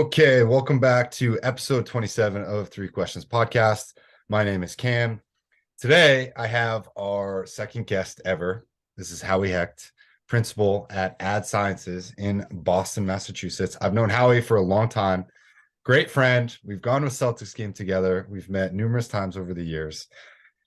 Okay, welcome back to episode 27 of Three Questions Podcast. My name is Cam. Today, I have our second guest ever. This is Howie Hecht, principal at Ad Sciences in Boston, Massachusetts. I've known Howie for a long time. Great friend. We've gone to a Celtics game together. We've met numerous times over the years.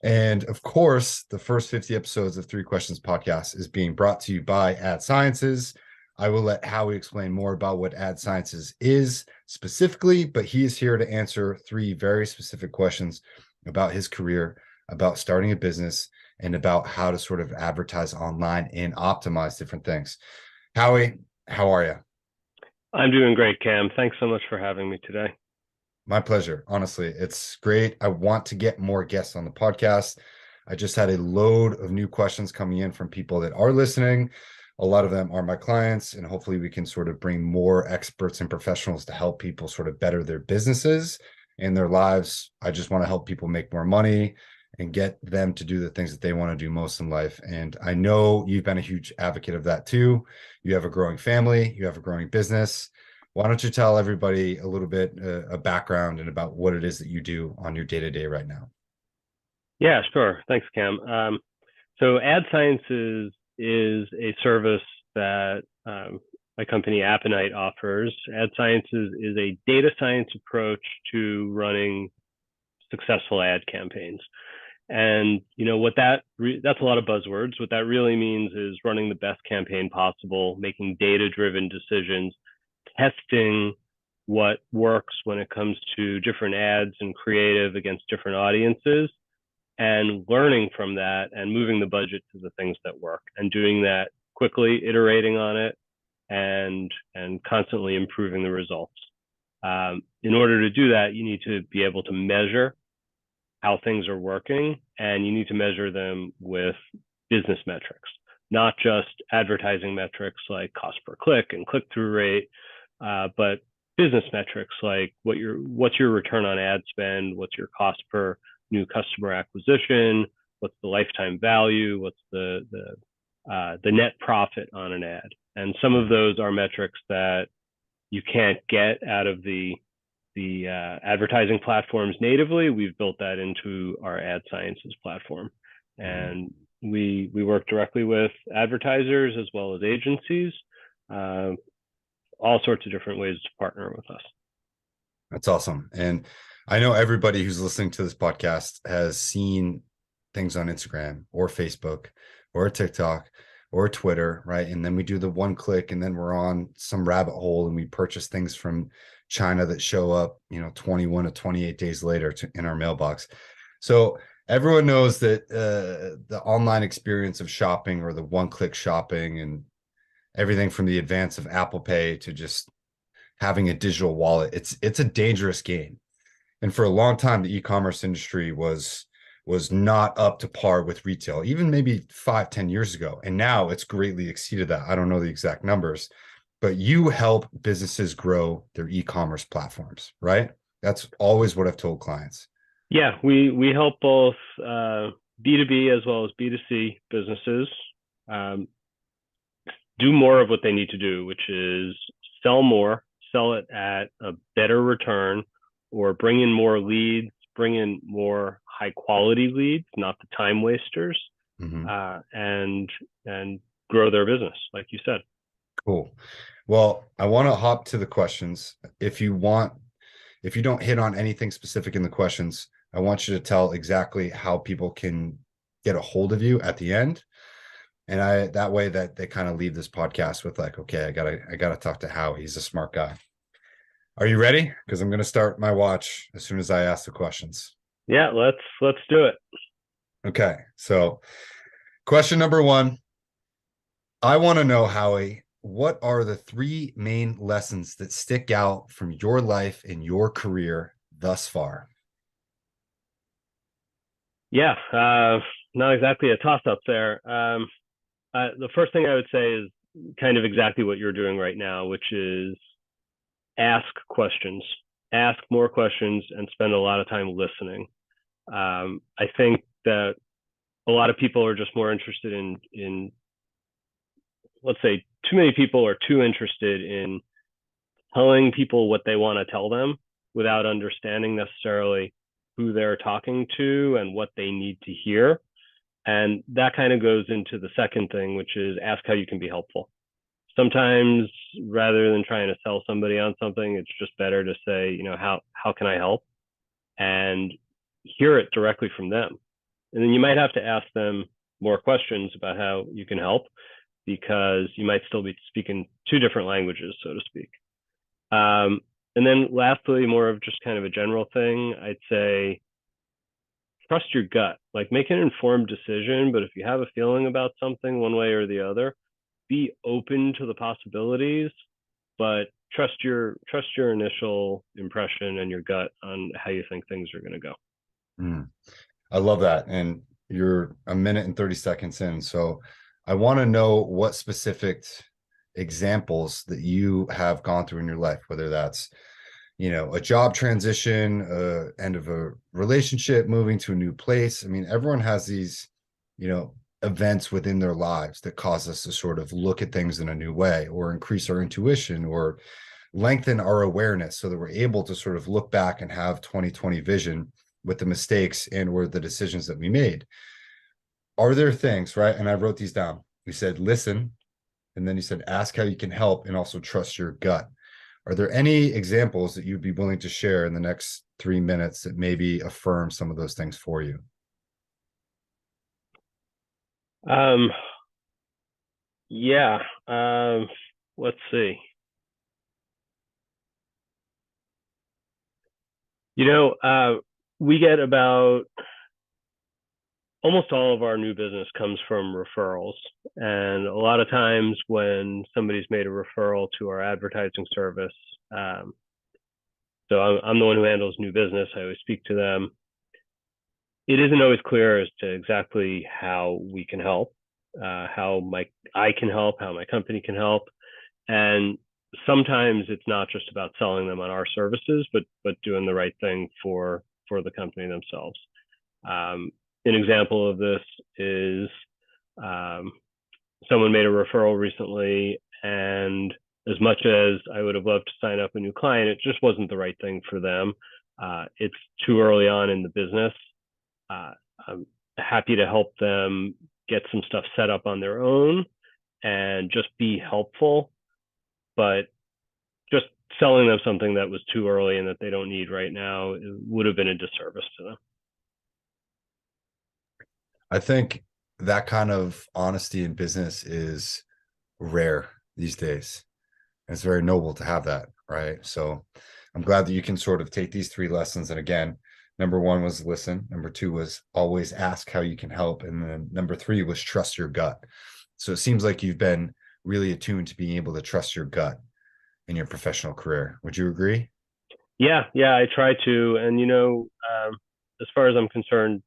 And of course, the first 50 episodes of Three Questions Podcast is being brought to you by Ad Sciences. I will let Howie explain more about what Ad Sciences is specifically, but he is here to answer three very specific questions about his career, about starting a business, and about how to sort of advertise online and optimize different things. Howie, how are you? I'm doing great, Cam. Thanks so much for having me today. My pleasure. Honestly, it's great. I want to get more guests on the podcast. I just had a load of new questions coming in from people that are listening. A lot of them are my clients, and hopefully we can sort of bring more experts and professionals to help people sort of better their businesses and their lives. I just want to help people make more money and get them to do the things that they want to do most in life. And I know you've been a huge advocate of that too. You have a growing family, you have a growing business. Why don't you tell everybody a little bit a background and about what it is that you do on your day-to-day right now? Yeah, sure. Thanks, Cam. So Ad Sciences is a service that my company Apponite offers. Ad Sciences is a data science approach to running successful ad campaigns. And what that's a lot of buzzwords. What that really means is running the best campaign possible, making data-driven decisions, testing what works when it comes to different ads and creative against different audiences, and learning from that and moving the budget to the things that work and doing that quickly, iterating on it, and constantly improving the results. In order to do that, you need to be able to measure how things are working, and you need to measure them with business metrics, not just advertising metrics like cost per click and click-through rate, but business metrics like what's your return on ad spend, what's your cost per new customer acquisition, what's the lifetime value, what's the net profit on an ad. And some of those are metrics that you can't get out of the advertising platforms natively. We've built that into our Ad Sciences platform, and we work directly with advertisers as well as agencies. All sorts of different ways to partner with us. That's awesome. And I know everybody who's listening to this podcast has seen things on Instagram or Facebook or TikTok or Twitter, right? And then we do the one click and then we're on some rabbit hole and we purchase things from China that show up, 21 to 28 days later in our mailbox. So everyone knows that the online experience of shopping or the one click shopping and everything from the advance of Apple Pay to just having a digital wallet, it's a dangerous game. And for a long time, the e-commerce industry was not up to par with retail, even maybe 5-10 years ago. And now it's greatly exceeded that. I don't know the exact numbers, but you help businesses grow their e-commerce platforms, right? That's always what I've told clients. Yeah, we help both B2B as well as B2C businesses do more of what they need to do, which is sell more, sell it at a better return, or bring in more leads, bring in more high quality leads, not the time wasters, Mm-hmm. and grow their business, like you said. Cool. Well, I want to hop to the questions. If you don't hit on anything specific in the questions, I want you to tell exactly how people can get a hold of you at the end. And that way that they kind of leave this podcast with like, okay, I gotta talk to Howie. He's a smart guy. Are you ready? Because I'm gonna start my watch as soon as I ask the questions. Yeah, let's do it. Okay. So question number one, I want to know, Howie, what are the three main lessons that stick out from your life and your career thus far? Yeah, not exactly a toss up there. The first thing I would say is kind of exactly what you're doing right now, which is ask questions, ask more questions, and spend a lot of time listening. I think that a lot of people are just more interested in let's say too many people are too interested in telling people what they want to tell them without understanding necessarily who they're talking to and what they need to hear. And that kind of goes into the second thing, which is ask how you can be helpful. Sometimes rather than trying to sell somebody on something, it's just better to say, how can I help? And hear it directly from them. And then you might have to ask them more questions about how you can help, because you might still be speaking two different languages, so to speak. And then lastly, more of just kind of a general thing, I'd say trust your gut. Like, make an informed decision, but if you have a feeling about something one way or the other, be open to the possibilities, but trust your initial impression and your gut on how you think things are going to go. Mm, I love that. And you're a minute and 30 seconds in. So I want to know what specific examples that you have gone through in your life, whether that's, a job transition, end of a relationship, moving to a new place. I mean, everyone has these, events within their lives that cause us to sort of look at things in a new way, or increase our intuition, or lengthen our awareness so that we're able to sort of look back and have 2020 vision with the mistakes and or the decisions that we made. Are there things, right? And I wrote these down. You said listen, and then you said ask how you can help, and also trust your gut. Are there any examples that you'd be willing to share in the next 3 minutes that maybe affirm some of those things for you? Um, yeah. Let's see. You know, we get about almost all of our new business comes from referrals. And a lot of times when somebody's made a referral to our advertising service, um, so I'm the one who handles new business. I always speak to them. It isn't always clear as to exactly how we can help, I can help, how my company can help, and sometimes it's not just about selling them on our services, but doing the right thing for the company themselves. Um, an example of this is um, someone made a referral recently, and as much as I would have loved to sign up a new client, it just wasn't the right thing for them. It's too early on in the business. Uh, I'm happy to help them get some stuff set up on their own and just be helpful, but just selling them something that was too early and that they don't need right now would have been a disservice to them. I think that kind of honesty in business is rare these days. It's very noble to have that, right? So I'm glad that you can sort of take these three lessons. And again, number one was listen. Number two was always ask how you can help. And then number three was trust your gut. So it seems like you've been really attuned to being able to trust your gut in your professional career. Would you agree? Yeah, I try to. And, as far as I'm concerned,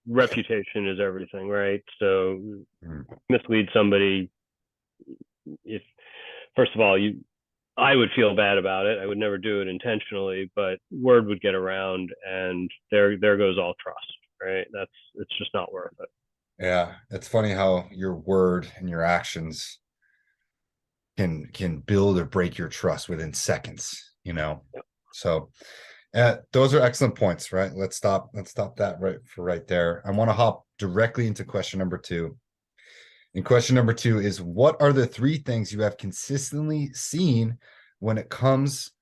reputation is everything, right? So Mm. mislead somebody, if first of all, I would feel bad about it. I would never do it intentionally, but word would get around, and there goes all trust, right? It's just not worth it. Yeah, it's funny how your word and your actions can build or break your trust within seconds. So those are excellent points, right? Let's stop that right there. I want to hop directly into question number two. And question number two is, what are the three things you have consistently seen when it comes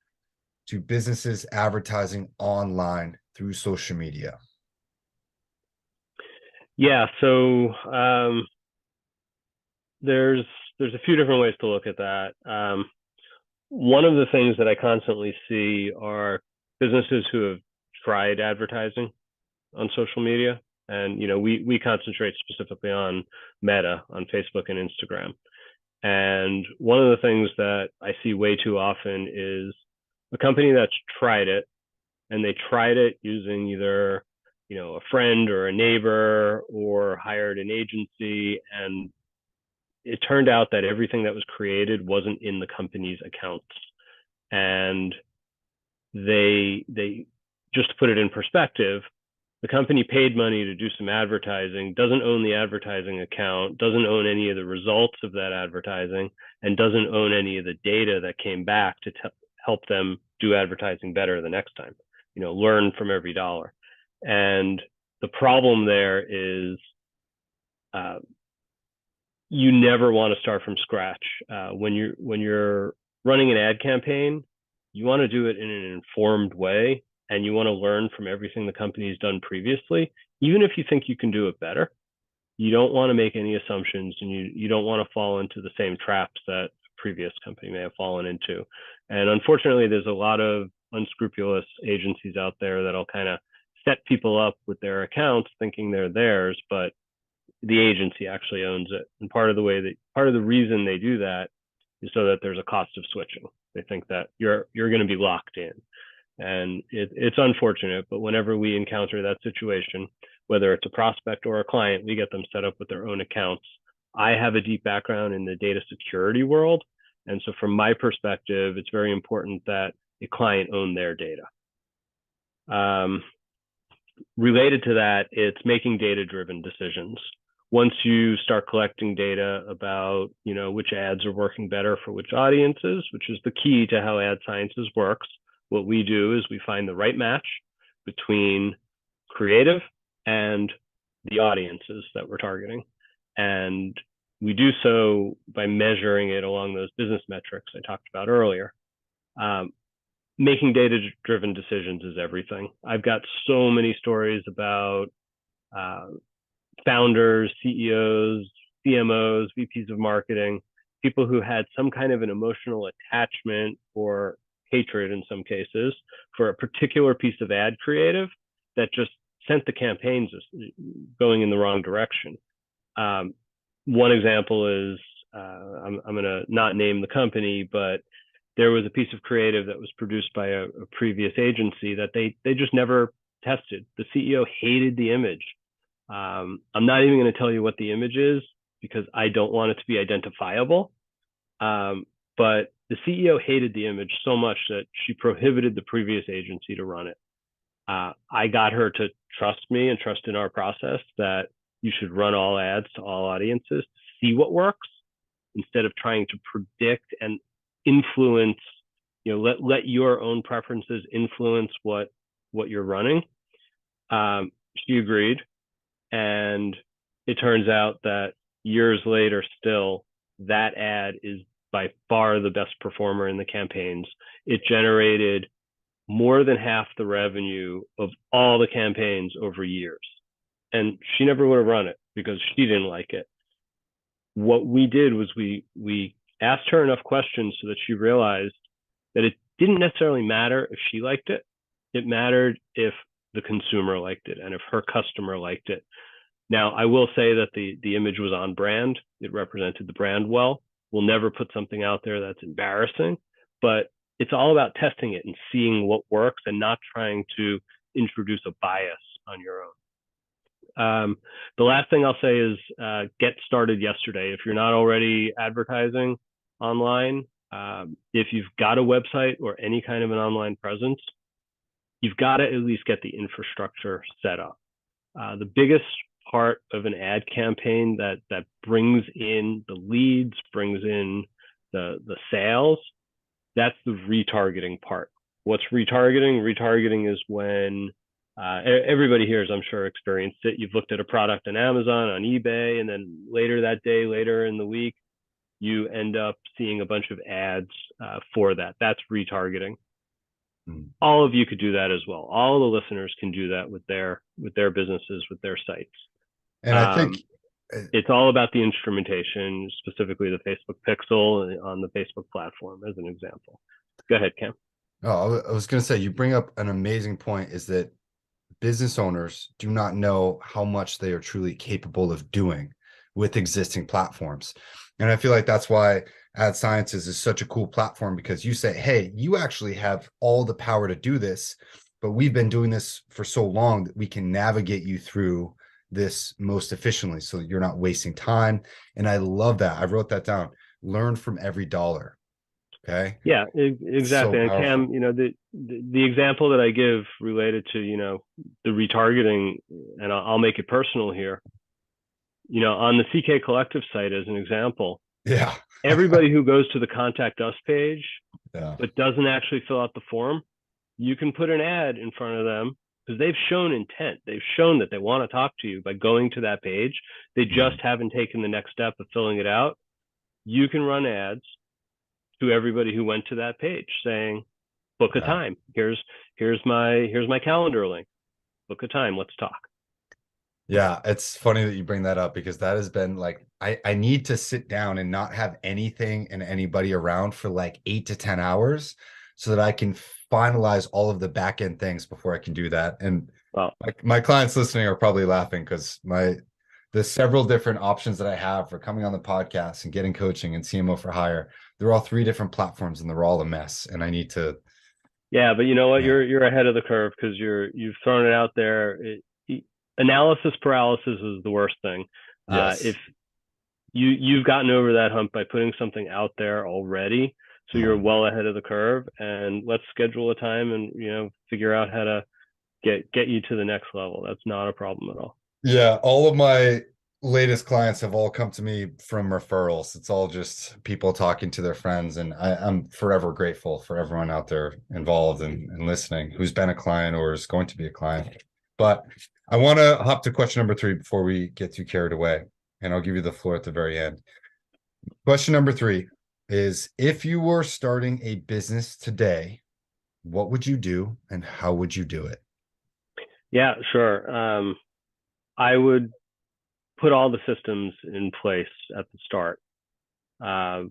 to businesses advertising online through social media? Yeah, so there's there's a few different ways to look at that. One of the things that I constantly see are businesses who have tried advertising on social media, and we concentrate specifically on Meta, on Facebook and Instagram. And one of the things that I see way too often is a company that's tried it, and they tried it using either a friend or a neighbor, or hired an agency, and it turned out that everything that was created wasn't in the company's accounts. And they just to put it in perspective, the company paid money to do some advertising, doesn't own the advertising account, doesn't own any of the results of that advertising, and doesn't own any of the data that came back to help them do advertising better the next time. Learn from every dollar. And the problem there is uh, you never want to start from scratch. When you're running an ad campaign, you want to do it in an informed way, and you want to learn from everything the company's done previously, even if you think you can do it better. You don't want to make any assumptions, and you don't want to fall into the same traps that a previous company may have fallen into. And unfortunately, there's a lot of unscrupulous agencies out there that'll kind of set people up with their accounts thinking they're theirs, but the agency actually owns it. And part of the reason they do that is so that there's a cost of switching. They think that you're going to be locked in. And it's unfortunate, but whenever we encounter that situation, whether it's a prospect or a client, we get them set up with their own accounts. I have a deep background in the data security world. And so from my perspective, it's very important that a client own their data. Related to that, it's making data-driven decisions. Once you start collecting data about, which ads are working better for which audiences, which is the key to how ad sciences works, what we do is we find the right match between creative and the audiences that we're targeting. And we do so by measuring it along those business metrics I talked about earlier. Making data-driven decisions is everything. I've got so many stories about founders, CEOs, CMOs, VPs of marketing, people who had some kind of an emotional attachment or hatred in some cases for a particular piece of ad creative that just sent the campaigns going in the wrong direction. One example is, I'm going to not name the company, but there was a piece of creative that was produced by a previous agency that they just never tested. The CEO hated the image. I'm not even going to tell you what the image is because I don't want it to be identifiable. But the CEO hated the image so much that she prohibited the previous agency to run it. I got her to trust me and trust in our process that you should run all ads to all audiences to see what works instead of trying to predict and influence, let your own preferences influence what you're running. She agreed. And it turns out that years later, still, that ad is by far the best performer in the campaigns. It generated more than half the revenue of all the campaigns over years. And she never would have run it because she didn't like it. What we did was we asked her enough questions so that she realized that it didn't necessarily matter if she liked it. It mattered if the consumer liked it and if her customer liked it. Now, I will say that the image was on brand. It represented the brand well. We'll never put something out there that's embarrassing, but it's all about testing it and seeing what works and not trying to introduce a bias on your own. The last thing I'll say is get started yesterday. If you're not already advertising online, if you've got a website or any kind of an online presence, you've got to at least get the infrastructure set up. The biggest part of an ad campaign that brings in the leads, brings in the sales, that's the retargeting part. What's retargeting? Retargeting is when everybody here has, I'm sure, experienced it. You've looked at a product on Amazon, on eBay, and then later that day, later in the week, you end up seeing a bunch of ads for that. That's retargeting. All of you could do that as well. All the listeners can do that with their businesses, with their sites. And I think it's all about the instrumentation, specifically the Facebook Pixel on the Facebook platform, as an example. Go ahead, Cam. Oh, I was going to say, you bring up an amazing point, is that business owners do not know how much they are truly capable of doing with existing platforms. And I feel like that's why Ad Sciences is such a cool platform, because you say, hey, you actually have all the power to do this, but we've been doing this for so long that we can navigate you through this most efficiently so you're not wasting time. And I love that. I wrote that down. Learn from every dollar. Okay. Yeah, exactly. So and powerful. Cam, the example that I give related to, the retargeting, and I'll make it personal here, on the CK Collective site, as an example, Yeah. everybody who goes to the contact us page Yeah. but doesn't actually fill out the form, you can put an ad in front of them because they've shown intent. They've shown that they want to talk to you by going to that page. They Mhm. just haven't taken the next step of filling it out. You can run ads to everybody who went to that page saying, book a Yeah. time. Here's my calendar link. Book a time. Let's talk. Yeah, it's funny that you bring that up because that has been like I need to sit down and not have anything and anybody around for like 8 to 10 hours so that I can finalize all of the back end things before I can do that. And Well, my clients listening are probably laughing because the several different options that I have for coming on the podcast and getting coaching and CMO for hire, they're all three different platforms and they're all a mess. And I need to, yeah, but you know what? yeah, You're ahead of the curve because you've thrown it out there. Analysis paralysis is the worst thing. If yes. you've gotten over that hump by putting something out there already, so you're Mhm. well ahead of the curve. And let's schedule a time and figure out how to get you to the next level. That's not a problem at all. Yeah, all of my latest clients have all come to me from referrals. It's all just people talking to their friends, and I'm forever grateful for everyone out there involved and listening who's been a client or is going to be a client. But I want to hop to question number three before we get too carried away, and I'll give you the floor at the very end. Question number three is if you were starting a business today, what would you do and how would you do it? Yeah, sure. I would put all the systems in place at the start. Uh,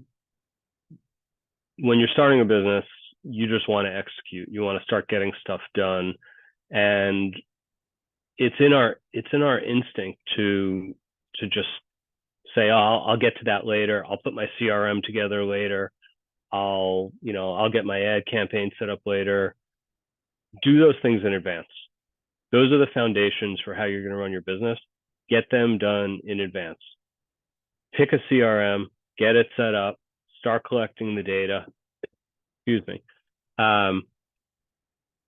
when you're starting a business, you just want to execute. You want to start getting stuff done, and it's in our instinct to just say, oh, I'll get to that later. I'll put my CRM together later. I'll get my ad campaign set up later. Do those things in advance. Those are the foundations for how you're going to run your business. Get them done in advance. Pick a CRM, get it set up, start collecting the data. Excuse me. Um,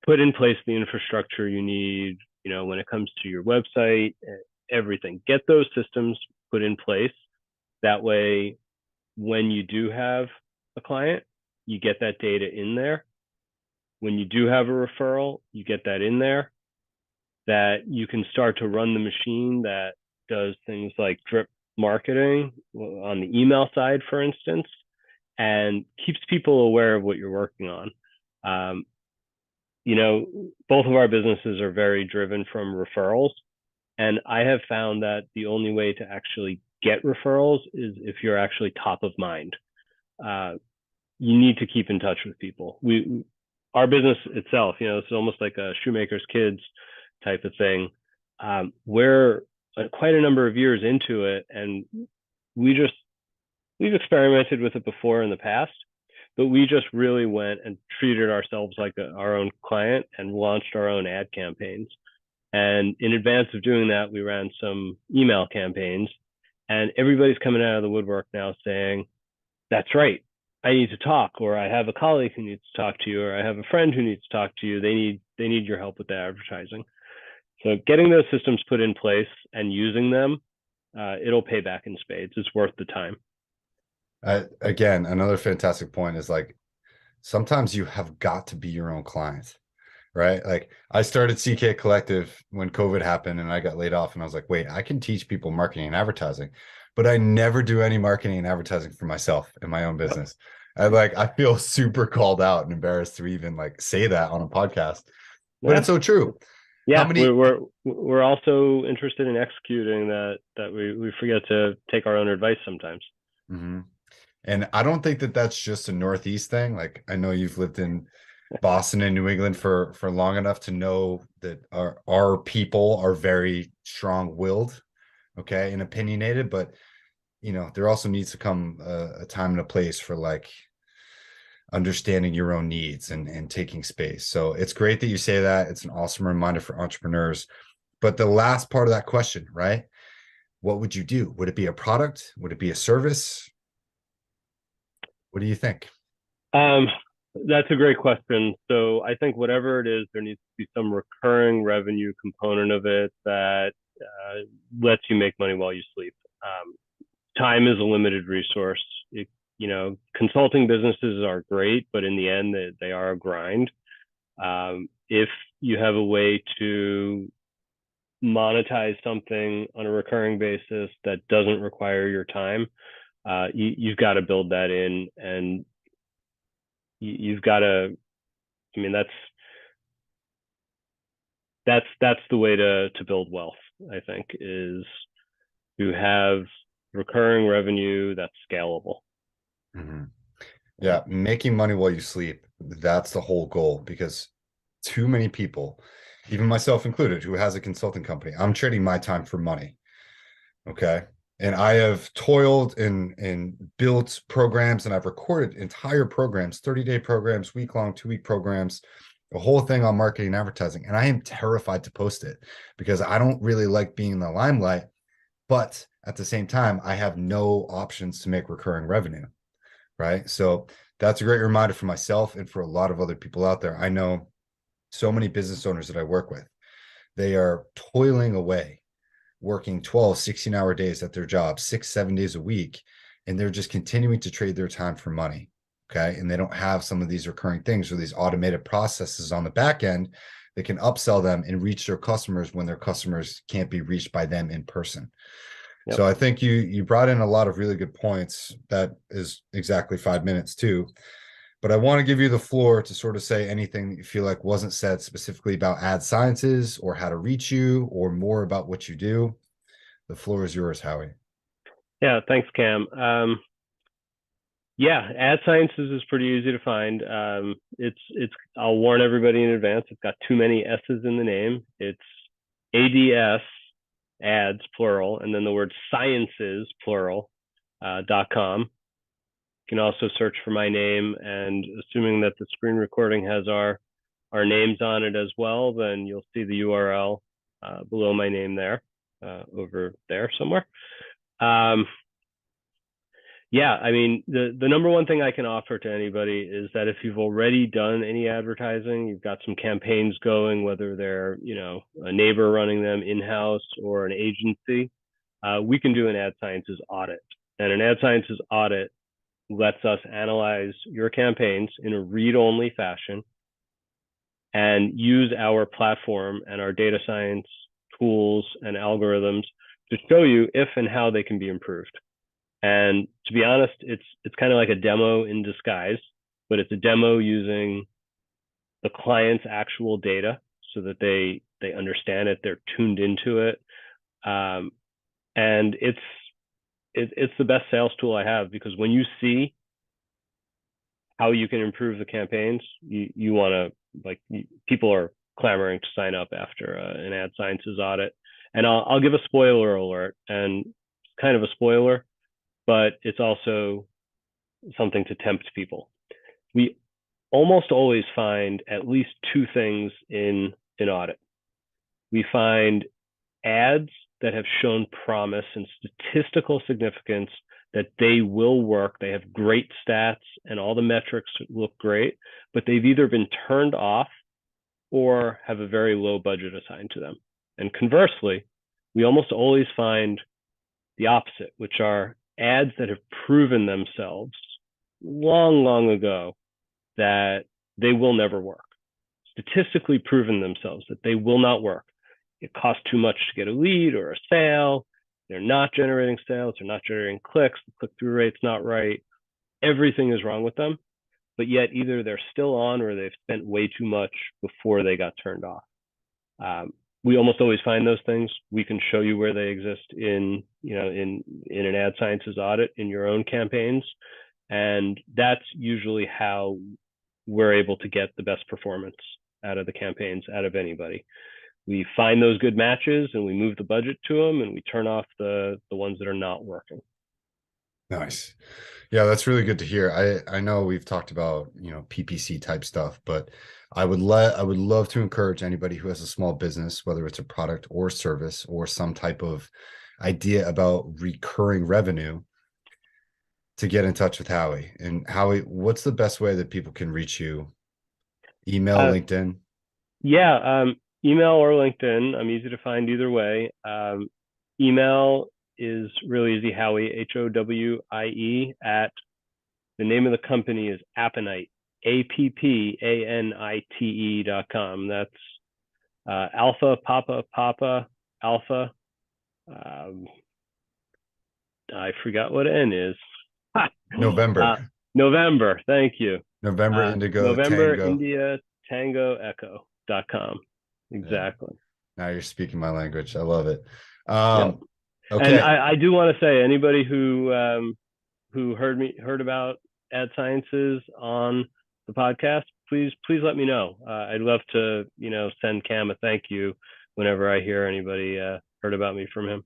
Put in place the infrastructure you need, when it comes to your website, everything. Get those systems put in place. That way, when you do have a client, you get that data in there. When you do have a referral, you get that in there, that you can start to run the machine that does things like drip marketing on the email side, for instance, and keeps people aware of what you're working on. Um, Both of our businesses are very driven from referrals. And I have found that the only way to actually get referrals is if you're actually top of mind. Uh, you need to keep in touch with people. Our business itself, it's almost like a shoemaker's kids type of thing. We're quite a number of years into it, and we just we've experimented with it before in the past, but we just really went and treated ourselves like our own client and launched our own ad campaigns. And in advance of doing that, we ran some email campaigns, and everybody's coming out of the woodwork now saying, that's right, I need to talk, or I have a colleague who needs to talk to you, or I have a friend who needs to talk to you. They need your help with the advertising. So getting those systems put in place and using them, it'll pay back in spades. It's worth the time. Again, another fantastic point is like sometimes you have got to be your own client, right? Like I started CK Collective when COVID happened and I got laid off, and I was like, wait, I can teach people marketing and advertising, but I never do any marketing and advertising for myself in my own Yep. business. I feel super called out and embarrassed to even like say that on a podcast, but Yeah, it's so true. How yeah. many? We're also interested in executing that we forget to take our own advice sometimes. Mhm. And I don't think that that's just a Northeast thing. Like I know you've lived in Boston and New England for long enough to know that our people are very strong-willed, okay, and opinionated, but there also needs to come a time and a place for like understanding your own needs and taking space. So it's great that you say that. It's an awesome reminder for entrepreneurs. But the last part of that question, right? What would you do? Would it be a product? Would it be a service? What do you think? Um, that's a great question. So I think whatever it is, there needs to be some recurring revenue component of it that uh, lets you make money while you sleep. Um, Time is a limited resource. consulting businesses are great, but in the end, they are a grind. If you have a way to monetize something on a recurring basis that doesn't require your time, you've got to build that in, and you've got to. I mean, that's the way to build wealth. I think is to have recurring revenue that's scalable. Mhm. Yeah. Yeah, making money while you sleep, that's the whole goal because too many people, even myself included, who has a consulting company, I'm trading my time for money. Okay. And I have toiled and built programs and I've recorded entire programs, 30-day programs, week-long, 2-week programs, the whole thing on marketing and advertising. And I am terrified to post it because I don't really like being in the limelight. But at the same time, I have no options to make recurring revenue. Right. So that's a great reminder for myself and for a lot of other people out there. I know so many business owners that I work with, they are toiling away working 12, 16-hour days at their job, 6, 7 days a week, and they're just continuing to trade their time for money. Okay. And they don't have some of these recurring things or these automated processes on the back end that can upsell them and reach their customers when their customers can't be reached by them in person. Yep. So I think you brought in a lot of really good points. That is exactly 5 minutes too. But I want to give you the floor to sort of say anything that you feel like wasn't said specifically about ad sciences or how to reach you or more about what you do. The floor is yours, Howie. Yeah. Thanks, Cam. Yeah, ad sciences is pretty easy to find. It's. I'll warn everybody in advance. It's got too many S's in the name. It's ADS, ads plural, and then the word sciences plural .com. You can also search for my name, and assuming that the screen recording has our names on it as well, then you'll see the URL below my name there, over there somewhere. Yeah, I mean, the number one thing I can offer to anybody is that if you've already done any advertising, you've got some campaigns going, whether they're, a neighbor running them in-house or an agency, we can do an ad sciences audit. And an ad sciences audit lets us analyze your campaigns in a read-only fashion and use our platform and our data science tools and algorithms to show you if and how they can be improved. And to be honest, it's kind of like a demo in disguise, but it's a demo using the client's actual data so that they understand it, they're tuned into it, and it's the best sales tool I have, because when you see how you can improve the campaigns, you want to, like, people are clamoring to sign up after an ad sciences audit. And I'll give a spoiler alert, and it's kind of a spoiler, but it's also something to tempt people. We almost always find at least two things in an audit. We find ads that have shown promise and statistical significance that they will work. They have great stats and all the metrics look great, but they've either been turned off or have a very low budget assigned to them. And conversely, we almost always find the opposite, which are ads that have proven themselves long, long ago that they will never work. Statistically proven themselves that they will not work. It costs too much to get a lead or a sale. They're not generating sales. They're not generating clicks. The click-through rate's not right. Everything is wrong with them. But yet either they're still on or they've spent way too much before they got turned off. We almost always find those things. We can show you where they exist in an ad sciences audit in your own campaigns. And that's usually how we're able to get the best performance out of the campaigns, out of anybody. We find those good matches and we move the budget to them and we turn off the ones that are not working. Nice. Yeah, that's really good to hear. I know we've talked about, PPC type stuff, but I would love to encourage anybody who has a small business, whether it's a product or service or some type of idea about recurring revenue, to get in touch with Howie. And Howie, what's the best way that people can reach you? Email, Uh, LinkedIn? yeah, email or LinkedIn. I'm easy to find either way. Email is really easy. Howie, Howie, The name of the company is Appanite, APPANITE.com. That's Alpha Papa Papa Alpha. Um, I forgot what N is. November. November. Thank you. November Indigo November Tango. India Tango Echo.com. Yeah. Exactly. Now you're speaking my language. I love it. Yep. And Okay. I do want to say, anybody who heard about Ad Sciences on the podcast, please let me know. I'd love to send Cam a thank you whenever I hear anybody heard about me from him.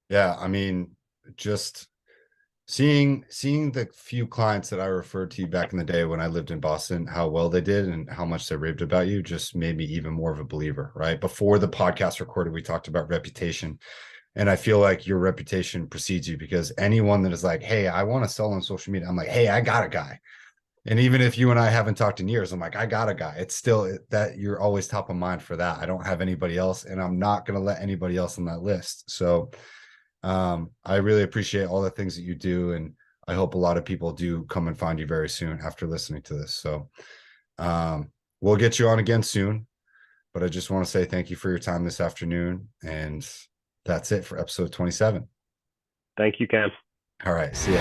Yeah, I mean, just seeing the few clients that I referred to you back in the day when I lived in Boston, how well they did and how much they raved about you just made me even more of a believer, right? Before the podcast recorded, we talked about reputation. And I feel like your reputation precedes you, because anyone that is like, hey, I want to sell on social media, I'm like, hey, I got a guy. And even if you and I haven't talked in years, I'm like, I got a guy. It's still that you're always top of mind for that. I don't have anybody else, and I'm not going to let anybody else on that list. So I really appreciate all the things that you do. And I hope a lot of people do come and find you very soon after listening to this. So we'll get you on again soon. But I just want to say thank you for your time this afternoon. And that's it for episode 27. Thank you, Cam. All right. See you.